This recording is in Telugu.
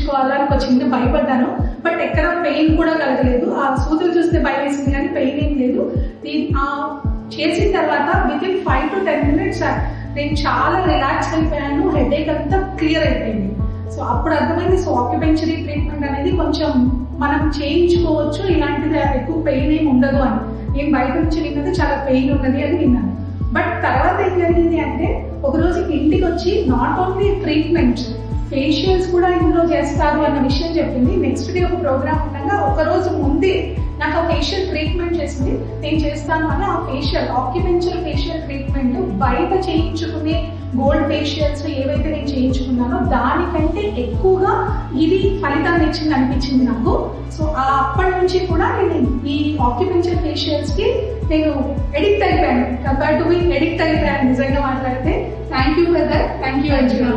చేయించుకోవాలని ఒక చిన్న భయపడ్డాను. బట్ ఎక్కడ పెయిన్ కూడా కలగలేదు. ఆ సూదులు చూస్తే భయం వేసింది కానీ పెయిన్ ఏం లేదు. చేసిన తర్వాత వితిన్ 5 to 10 minutes నేను చాలా రిలాక్స్ అయిపోయాను. హెడేక్ అంతా క్లియర్ అయిపోయింది. సో అప్పుడు అర్థమైంది. సో ఆక్యుపెన్షరీ ట్రీట్మెంట్ అనేది కొంచెం మనం చేయించుకోవచ్చు, ఇలాంటిది ఎక్కువ పెయిన్ ఏమి ఉండదు అని. నేను బయట నుంచి విన్నది చాలా పెయిన్ ఉన్నది అని విన్నాను. బట్ తర్వాత ఏం జరిగింది అంటే ఒకరోజు ఇంటికి వచ్చి నాట్ ఓన్లీ ట్రీట్మెంట్స్, ఫేషియల్స్ కూడా ఇందులో చేస్తారు అన్న విషయం చెప్పింది. నెక్స్ట్ డే ఒక ప్రోగ్రామ్ ఉండగా ఒకరోజు ముందే నాకు ఆ ఫేషియల్ ట్రీట్మెంట్ చేసింది. నేను చేస్తాను అని ఆ ఫేషియల్ ఆక్యుపెన్షర్ ఫేషియల్ ట్రీట్మెంట్ బయట చేయించుకునే గోల్డ్ ఫేషియల్స్ ఏవైతే నేను చేయించుకున్నానో దానికంటే ఎక్కువగా ఇది ఫలితాన్ని ఇచ్చింది అనిపించింది నాకు. సో అప్పటి నుంచి కూడా నేను ఈ ఆక్యుపెన్షర్ ఫేషియల్స్కి నేను ఎడిక్ట్ అయిపోయాను. కంపేర్ టు ఎడిక్ట్ అయిపోయాను నిజంగా మాట్లాడితే. Thank you for that. Thank you Anjana.